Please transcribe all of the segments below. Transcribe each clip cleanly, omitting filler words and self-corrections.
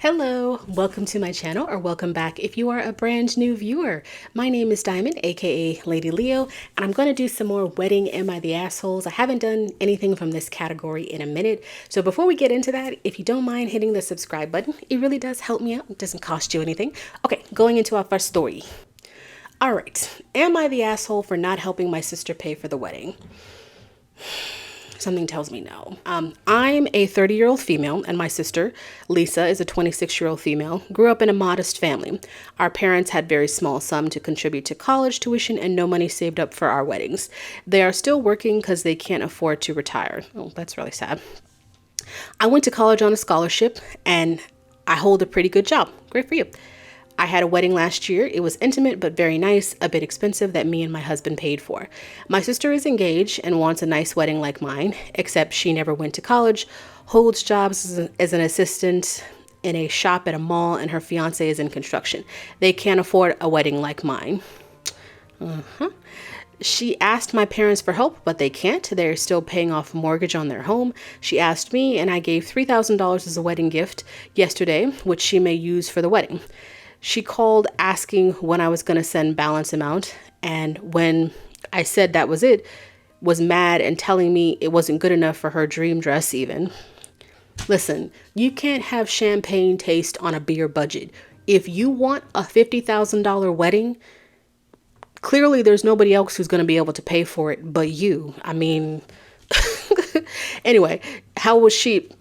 Hello, welcome to my channel, or welcome back if you are a brand new viewer. My name is Diamond, aka Lady Leo, and I'm going to do some more wedding Am I the Assholes. I haven't done anything from this category in a minute, so before we get into that, if you don't mind hitting the subscribe button, it really does help me out. It doesn't cost you anything. Okay, going into our first story. All right, am I the asshole for not helping my sister pay for the wedding? Something tells me no. I'm a 30-year-old female, and my sister, Lisa, is a 26-year-old female, grew up in a modest family. Our parents had very small sum to contribute to college tuition and no money saved up for our weddings. They are still working because they can't afford to retire. Oh, that's really sad. I went to college on a scholarship, and I hold a pretty good job. Great for you. I had a wedding last year. It was intimate but very nice, a bit expensive, that me and my husband paid for. My sister is engaged and wants a nice wedding like mine, except she never went to college, holds jobs as an assistant in a shop at a mall, and her fiance is in construction. They can't afford a wedding like mine. She asked my parents for help, but they can't. They're still paying off a mortgage on their home. She asked me, and I gave $3,000 as a wedding gift yesterday, which she may use for the wedding. She called asking when I was going to send balance amount, and when I said that was it, was mad and telling me it wasn't good enough for her dream dress even. Listen, you can't have champagne taste on a beer budget. If you want a $50,000 wedding, clearly there's nobody else who's going to be able to pay for it but you. I mean, anyway, how she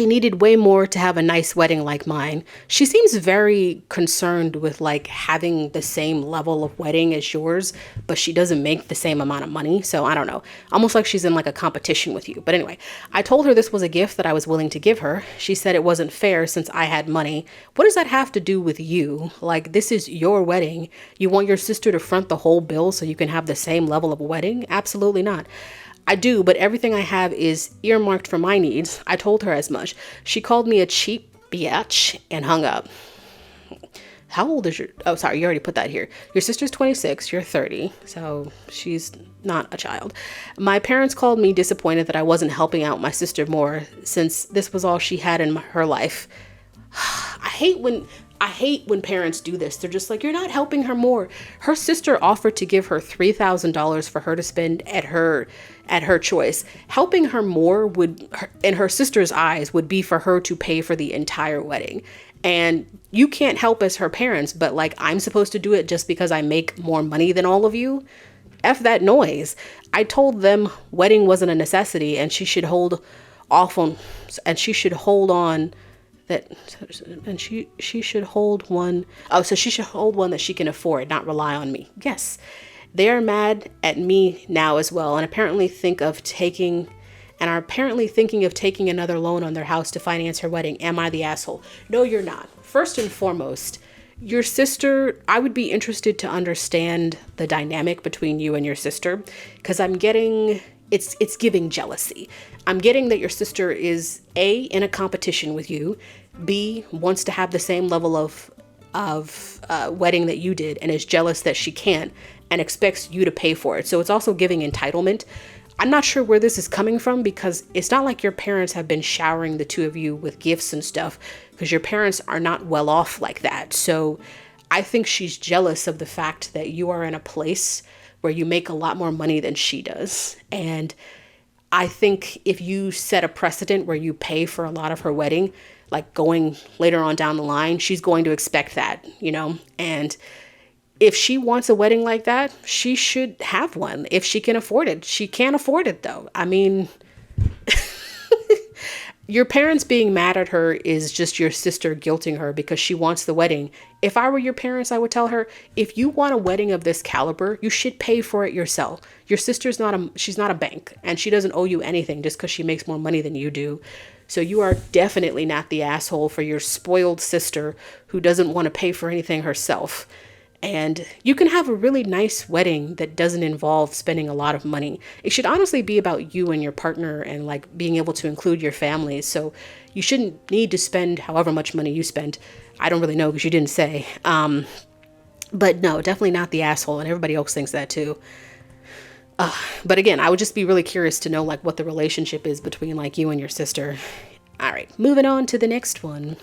needed way more to have a nice wedding like mine. She seems very concerned with like having the same level of wedding as yours, but she doesn't make the same amount of money. So I don't know, almost like she's in like a competition with you. But anyway, I told her this was a gift that I was willing to give her. She said it wasn't fair since I had money. What does that have to do with you? Like, this is your wedding. You want your sister to front the whole bill so you can have the same level of wedding? Absolutely not. I do, but everything I have is earmarked for my needs. I told her as much. She called me a cheap biatch and hung up. How old is your... Oh, sorry, you already put that here. Your sister's 26, you're 30, so she's not a child. My parents called me disappointed that I wasn't helping out my sister more since this was all she had in her life. I hate when parents do this. They're just like, you're not helping her more. Her sister offered to give her $3,000 for her to spend at her choice. Helping her more would, in her sister's eyes, would be for her to pay for the entire wedding. And you can't help as her parents, but like, I'm supposed to do it just because I make more money than all of you? F that noise. I told them wedding wasn't a necessity and she should hold on that she should hold one that she can afford, not rely on me. Yes, they are mad at me now as well, and are apparently thinking of taking another loan on their house to finance her wedding. Am I the asshole? No, you're not. First and foremost, your sister, I would be interested to understand the dynamic between you and your sister, because I'm getting it's giving jealousy. I'm getting that your sister is A, in a competition with you, B, wants to have the same level of wedding that you did and is jealous that she can't and expects you to pay for it. So it's also giving entitlement. I'm not sure where this is coming from, because it's not like your parents have been showering the two of you with gifts and stuff, because your parents are not well off like that. So I think she's jealous of the fact that you are in a place where you make a lot more money than she does. And I think if you set a precedent where you pay for a lot of her wedding, like going later on down the line, she's going to expect that, you know? And if she wants a wedding like that, she should have one if she can afford it. She can't afford it though. I mean, your parents being mad at her is just your sister guilting her because she wants the wedding. If I were your parents, I would tell her, if you want a wedding of this caliber, you should pay for it yourself. Your sister's she's not a bank, and she doesn't owe you anything just because she makes more money than you do. So you are definitely not the asshole for your spoiled sister who doesn't want to pay for anything herself. And you can have a really nice wedding that doesn't involve spending a lot of money. It should honestly be about you and your partner and like being able to include your families. So you shouldn't need to spend however much money you spend. I don't really know because you didn't say. But no, definitely not the asshole. And everybody else thinks that too. But again, I would just be really curious to know like what the relationship is between like you and your sister. All right, moving on to the next one.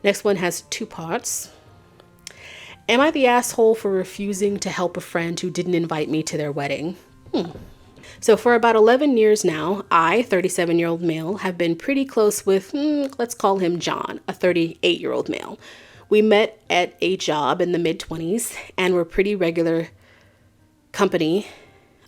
Next one has two parts. Am I the asshole for refusing to help a friend who didn't invite me to their wedding? So for about 11 years now, I, 37-year-old male, have been pretty close with, let's call him John, a 38-year-old male. We met at a job in the mid-20s and were pretty regular company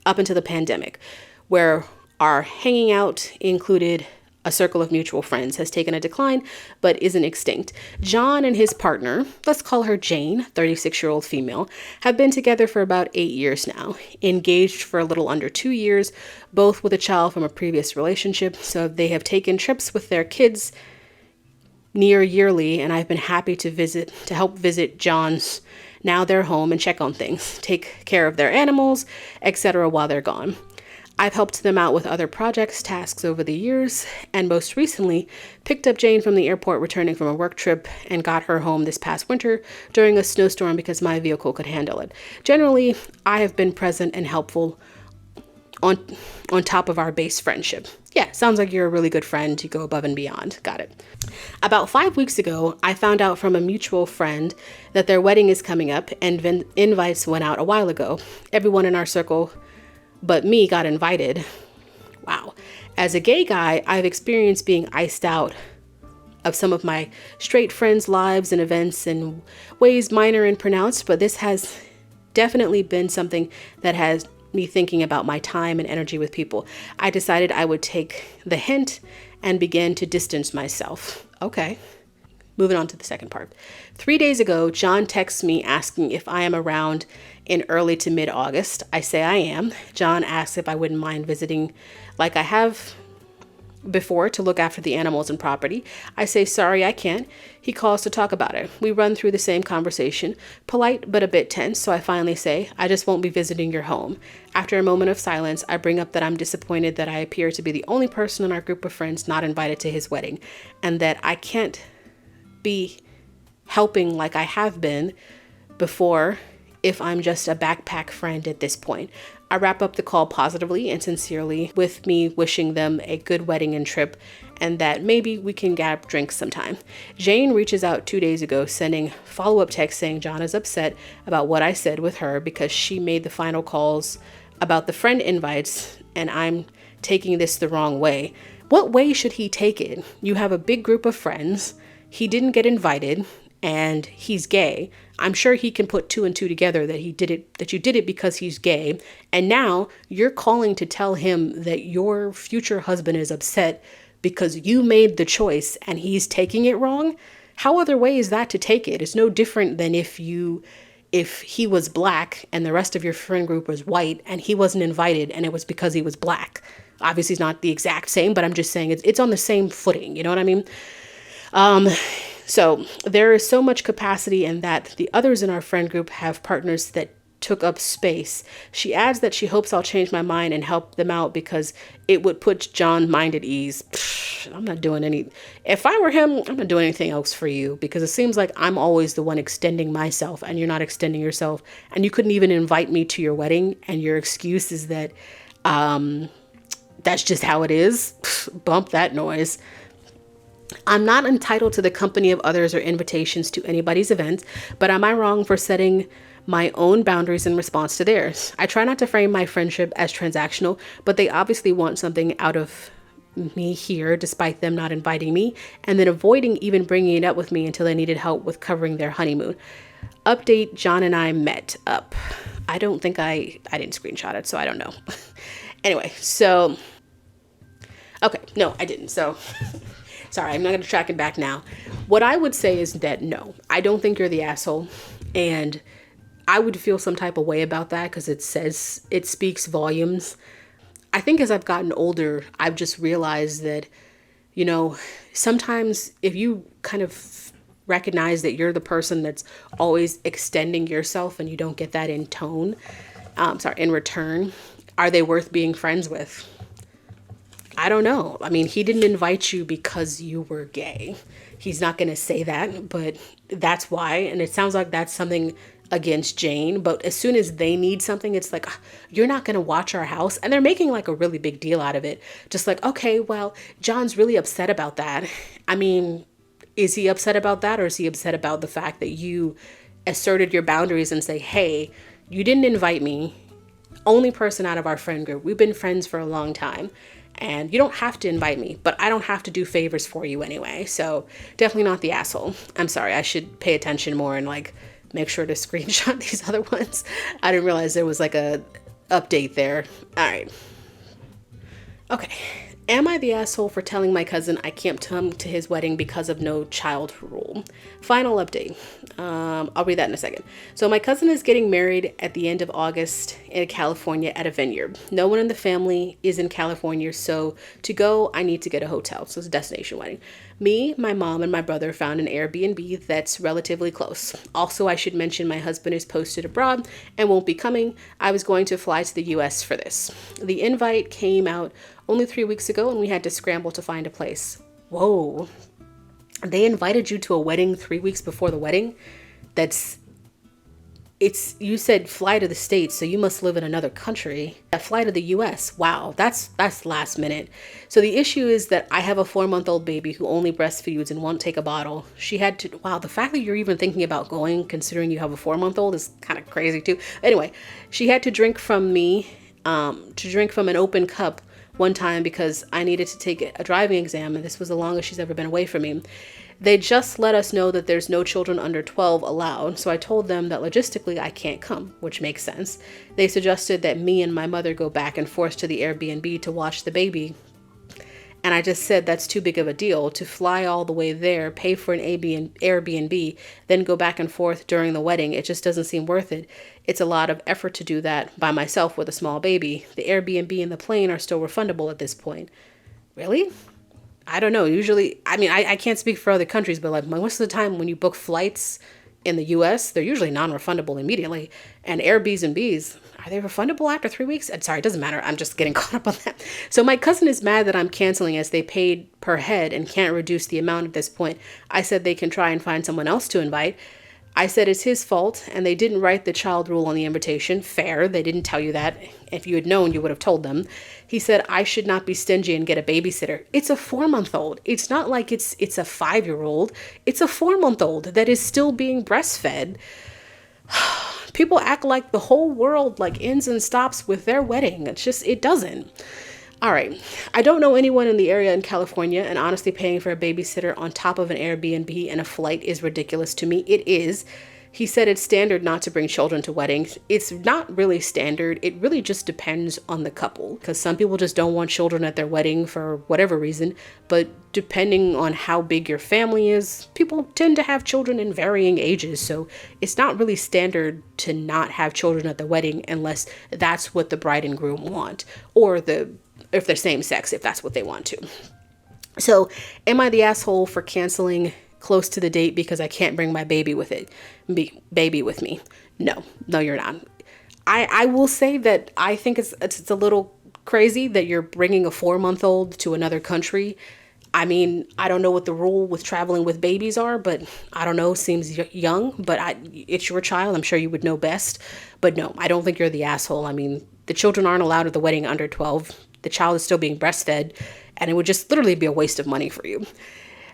up until the pandemic, where our hanging out included a circle of mutual friends, has taken a decline, but isn't extinct. John and his partner, let's call her Jane, 36-year-old female, have been together for about 8 years now, engaged for a little under 2 years, both with a child from a previous relationship. So they have taken trips with their kids near yearly, and I've been happy to help visit John's, now their home, and check on things, take care of their animals, etc. while they're gone. I've helped them out with other projects, tasks over the years, and most recently picked up Jane from the airport returning from a work trip and got her home this past winter during a snowstorm because my vehicle could handle it. Generally, I have been present and helpful on top of our base friendship. Yeah, sounds like you're a really good friend. You go above and beyond. Got it. About 5 weeks ago, I found out from a mutual friend that their wedding is coming up, and invites went out a while ago. Everyone in our circle but me got invited. Wow. As a gay guy, I've experienced being iced out of some of my straight friends' lives and events in ways minor and pronounced, but this has definitely been something that has me thinking about my time and energy with people. I decided I would take the hint and begin to distance myself. Okay. Moving on to the second part. 3 days ago, John texts me asking if I am around in early to mid-August. I say I am. John asks if I wouldn't mind visiting like I have before to look after the animals and property. I say sorry, I can't. He calls to talk about it. We run through the same conversation, polite but a bit tense, so I finally say, I just won't be visiting your home. After a moment of silence, I bring up that I'm disappointed that I appear to be the only person in our group of friends not invited to his wedding, and that I can't be helping like I have been before if I'm just a backpack friend at this point. I wrap up the call positively and sincerely with me wishing them a good wedding and trip, and that maybe we can grab drinks sometime. Jane reaches out 2 days ago, sending follow-up text saying John is upset about what I said with her because she made the final calls about the friend invites, and I'm taking this the wrong way. What way should he take it? You have a big group of friends. He didn't get invited, and he's gay. I'm sure he can put two and two together that you did it because he's gay. And now you're calling to tell him that your future husband is upset because you made the choice and he's taking it wrong. How other way is that to take it? It's no different than if he was black and the rest of your friend group was white and he wasn't invited and it was because he was black. Obviously it's not the exact same, but I'm just saying it's on the same footing. You know what I mean? So there is so much capacity in that the others in our friend group have partners that took up space. She adds that she hopes I'll change my mind and help them out because it would put John's mind at ease. I'm not doing if I were him, I'm not doing anything else for you because it seems like I'm always the one extending myself and you're not extending yourself, and you couldn't even invite me to your wedding and your excuse is that, that's just how it is. Bump that noise. I'm not entitled to the company of others or invitations to anybody's events, but am I wrong for setting my own boundaries in response to theirs? I try not to frame my friendship as transactional, but they obviously want something out of me here despite them not inviting me, and then avoiding even bringing it up with me until they needed help with covering their honeymoon. Update, John and I met up. I don't think I didn't screenshot it, so I don't know. Anyway, so, okay, no, I didn't, so... Sorry, I'm not going to track it back now. What I would say is that no, I don't think you're the asshole. And I would feel some type of way about that because it speaks volumes. I think as I've gotten older, I've just realized that, sometimes if you kind of recognize that you're the person that's always extending yourself and you don't get that in in return, are they worth being friends with? I don't know. I mean, he didn't invite you because you were gay. He's not going to say that, but that's why. And it sounds like that's something against Jane, but as soon as they need something, it's like, "Ah, you're not going to watch our house." And they're making like a really big deal out of it. Just like, okay, well, John's really upset about that. I mean, is he upset about that, or is he upset about the fact that you asserted your boundaries and say, hey, you didn't invite me, only person out of our friend group. We've been friends for a long time. And you don't have to invite me, but I don't have to do favors for you anyway. So definitely not the asshole. I'm sorry. I should pay attention more and like make sure to screenshot these other ones. I didn't realize there was like a update there. All right. Okay. Am I the asshole for telling my cousin I can't come to his wedding because of no child rule? Final update. I'll read that in a second. So my cousin is getting married at the end of August in California at a vineyard. No one in the family is in California, so to go, I need to get a hotel. So it's a destination wedding. Me, my mom, and my brother found an Airbnb that's relatively close. Also, I should mention my husband is posted abroad and won't be coming. I was going to fly to the US for this. The invite came out only 3 weeks ago and we had to scramble to find a place. Whoa. They invited you to a wedding 3 weeks before the wedding? You said fly to the States, so you must live in another country. Fly to the US. Wow, that's last minute. So the issue is that I have a 4-month-old baby who only breastfeeds and won't take a bottle. She had to, wow, the fact that you're even thinking about going, considering you have a 4-month-old, is kind of crazy too. Anyway, she had to drink from me, to drink from an open cup one time because I needed to take a driving exam, and this was the longest she's ever been away from me. They just let us know that there's no children under 12 allowed, so I told them that logistically I can't come, which makes sense. They suggested that me and my mother go back and forth to the Airbnb to watch the baby. And I just said that's too big of a deal to fly all the way there, pay for an Airbnb, then go back and forth during the wedding. It just doesn't seem worth it. It's a lot of effort to do that by myself with a small baby. The Airbnb and the plane are still refundable at this point. Really? I don't know. Usually, I mean, I can't speak for other countries, but like most of the time when you book flights in the US, they're usually non-refundable immediately. And Airbnbs, are they refundable after 3 weeks? Sorry, it doesn't matter. I'm just getting caught up on that. So my cousin is mad that I'm canceling as they paid per head and can't reduce the amount at this point. I said they can try and find someone else to invite. I said it's his fault, and they didn't write the child rule on the invitation. Fair, they didn't tell you that. If you had known, you would have told them. He said I should not be stingy and get a babysitter. It's a 4-month-old. It's not like it's a 5-year-old. It's a 4-month-old that is still being breastfed. People act like the whole world like ends and stops with their wedding. It's just, it doesn't. All right. I don't know anyone in the area in California, and honestly, paying for a babysitter on top of an Airbnb and a flight is ridiculous to me. It is. He said it's standard not to bring children to weddings. It's not really standard. It really just depends on the couple, because some people just don't want children at their wedding for whatever reason. But depending on how big your family is, people tend to have children in varying ages. So it's not really standard to not have children at the wedding unless that's what the bride and groom want, or if they're same sex, if that's what they want to. So am I the asshole for canceling close to the date because I can't bring my baby with me? No, you're not. I will say that I think it's a little crazy that you're bringing a 4-month-old to another country. I mean, I don't know what the rule with traveling with babies are, but I don't know, seems young, but it's your child. I'm sure you would know best. But no, I don't think you're the asshole. I mean, the children aren't allowed at the wedding under 12. The child is still being breastfed, and it would just literally be a waste of money for you.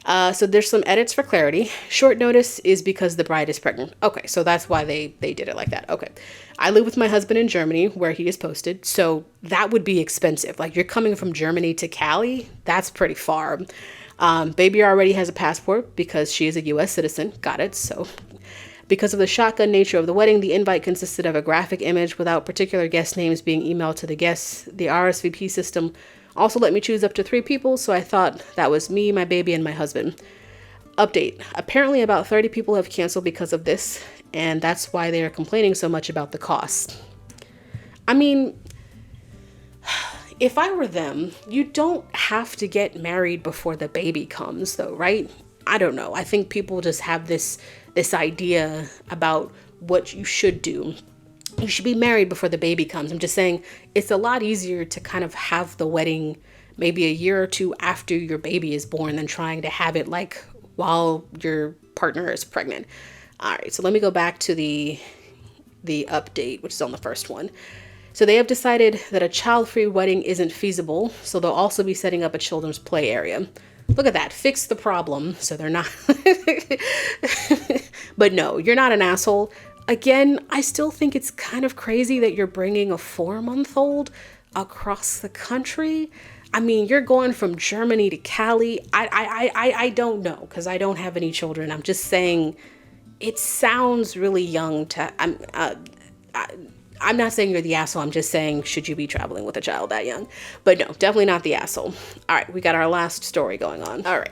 So there's some edits for clarity. Short notice is because the bride is pregnant. Okay, so that's why they did it like that. Okay. I live with my husband in Germany, where he is posted, so that would be expensive. Like, you're coming from Germany to Cali? That's pretty far. Baby already has a passport because she is a U.S. citizen. Got it. So because of the shotgun nature of the wedding, the invite consisted of a graphic image without particular guest names being emailed to the guests. The RSVP system also let me choose up to 3 people, so I thought that was me, my baby, and my husband. Update. Apparently about 30 people have canceled because of this, and that's why they are complaining so much about the cost. I mean, if I were them, you don't have to get married before the baby comes, though, right? I don't know. I think people just have this idea about what you should do. You should be married before the baby comes. I'm just saying it's a lot easier to kind of have the wedding maybe a year or 2 after your baby is born than trying to have it like while your partner is pregnant. All right, so let me go back to the the update, which is on the first one. So they have decided that a child-free wedding isn't feasible, so they'll also be setting up a children's play area. Look at that, fix the problem, so they're not. But no, you're not an asshole. Again, I still think it's kind of crazy that you're bringing a 4-month-old across the country. I mean, you're going from Germany to Cali. I don't know, because I don't have any children. I'm just saying it sounds really young to, I'm not saying you're the asshole. I'm just saying, should you be traveling with a child that young? But no, definitely not the asshole. All right, we got our last story going on. All right.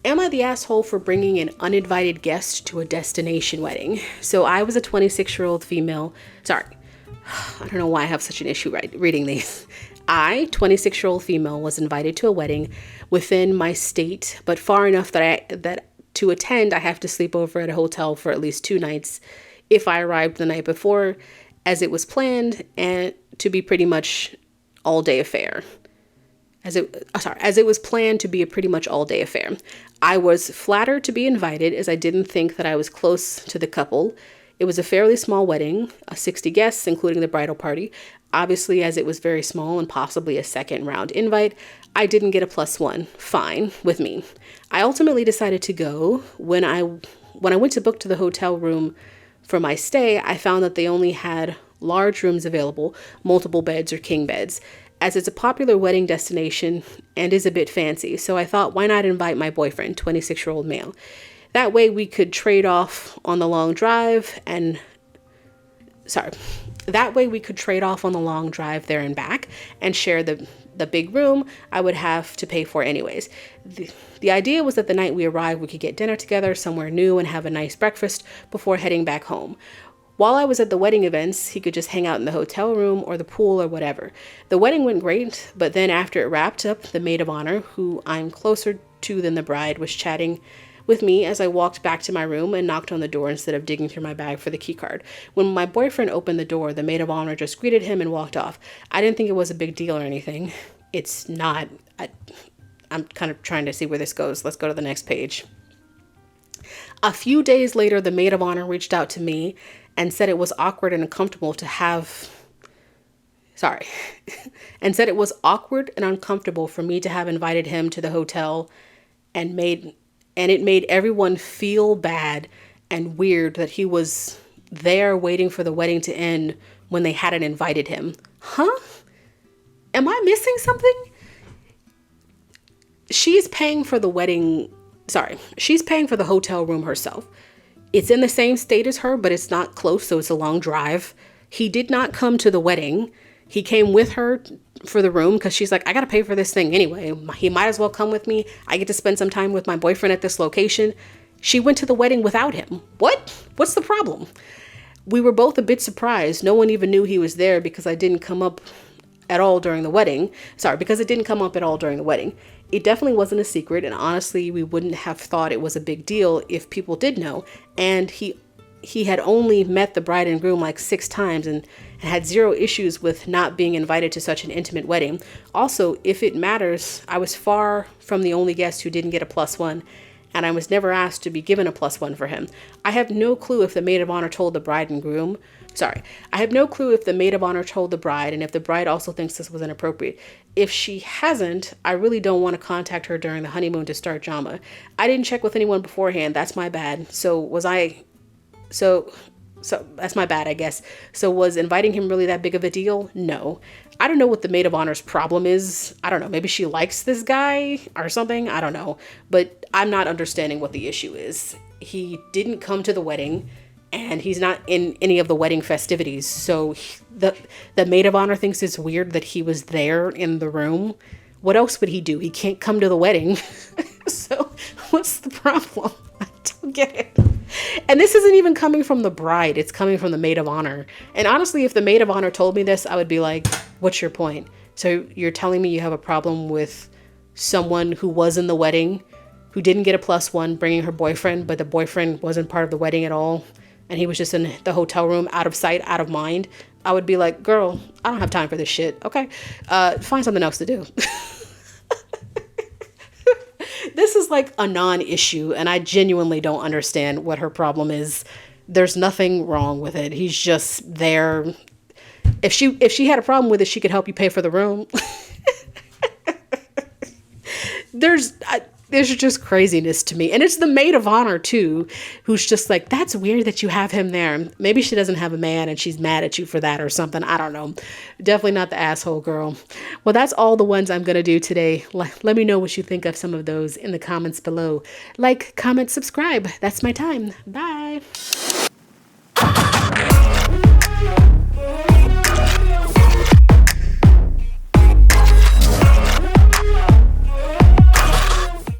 Am I the asshole for bringing an uninvited guest to a destination wedding? So I was a 26-year-old female. Sorry, I don't know why I have such an issue reading these. I, 26-year-old female, was invited to a wedding within my state, but far enough that to attend, I have to sleep over at a hotel for at least 2 nights if I arrived the night before, as it was planned and to be pretty much all-day affair. As it was planned to be a pretty much all-day affair. I was flattered to be invited, as I didn't think that I was close to the couple. It was a fairly small wedding, 60 guests, including the bridal party. Obviously, as it was very small and possibly a second round invite, I didn't get a +1. Fine with me. I ultimately decided to go. When I went to book to the hotel room for my stay, I found that they only had large rooms available, multiple beds or king beds, as it's a popular wedding destination and is a bit fancy. So I thought, why not invite my boyfriend, 26-year-old male? That way we could trade off on the long drive there and back and share the big room I would have to pay for anyways. The idea was that the night we arrived, we could get dinner together somewhere new and have a nice breakfast before heading back home. While I was at the wedding events, he could just hang out in the hotel room or the pool or whatever. The wedding went great, but then after it wrapped up, the maid of honor, who I'm closer to than the bride, was chatting with me as I walked back to my room and knocked on the door instead of digging through my bag for the key card. When my boyfriend opened the door, the maid of honor just greeted him and walked off. I didn't think it was a big deal or anything. It's not. I'm kind of trying to see where this goes. Let's go to the next page. A few days later, the maid of honor reached out to me and said it was awkward and uncomfortable for me to have invited him to the hotel and it made everyone feel bad and weird that he was there waiting for the wedding to end when they hadn't invited him. Huh? Am I missing something? She's paying for the hotel room herself. It's in the same state as her, but it's not close, so it's a long drive. He did not come to the wedding. He came with her for the room because she's like, I got to pay for this thing anyway. He might as well come with me. I get to spend some time with my boyfriend at this location. She went to the wedding without him. What? What's the problem? We were both a bit surprised. No one even knew he was there because it didn't come up at all during the wedding. It definitely wasn't a secret, and honestly, we wouldn't have thought it was a big deal if people did know. And he had only met the bride and groom like 6 times and had 0 issues with not being invited to such an intimate wedding. Also, if it matters, I was far from the only guest who didn't get a +1, and I was never asked to be given a +1 for him. I have no clue if the maid of honor told the bride, and if the bride also thinks this was inappropriate. If she hasn't, I really don't want to contact her during the honeymoon to start drama. I didn't check with anyone beforehand. That's my bad. So that's my bad, I guess. So was inviting him really that big of a deal? No. I don't know what the maid of honor's problem is. I don't know. Maybe she likes this guy or something. I don't know. But I'm not understanding what the issue is. He didn't come to the wedding, and he's not in any of the wedding festivities. So the maid of honor thinks it's weird that he was there in the room. What else would he do? He can't come to the wedding. So what's the problem? I don't get it. And this isn't even coming from the bride. It's coming from the maid of honor. And honestly, if the maid of honor told me this, I would be like, what's your point? So you're telling me you have a problem with someone who was in the wedding, who didn't get a +1, bringing her boyfriend, but the boyfriend wasn't part of the wedding at all, and he was just in the hotel room, out of sight, out of mind. I would be like, girl, I don't have time for this shit. Okay. Find something else to do. This is like a non-issue, and I genuinely don't understand what her problem is. There's nothing wrong with it. He's just there. If she had a problem with it, she could help you pay for the room. there's there's just craziness to me. And it's the maid of honor too, who's just like, that's weird that you have him there. Maybe she doesn't have a man and she's mad at you for that or something. I don't know. Definitely not the asshole girl. Well, that's all the ones I'm going to do today. Let me know what you think of some of those in the comments below. Like, comment, subscribe. That's my time. Bye.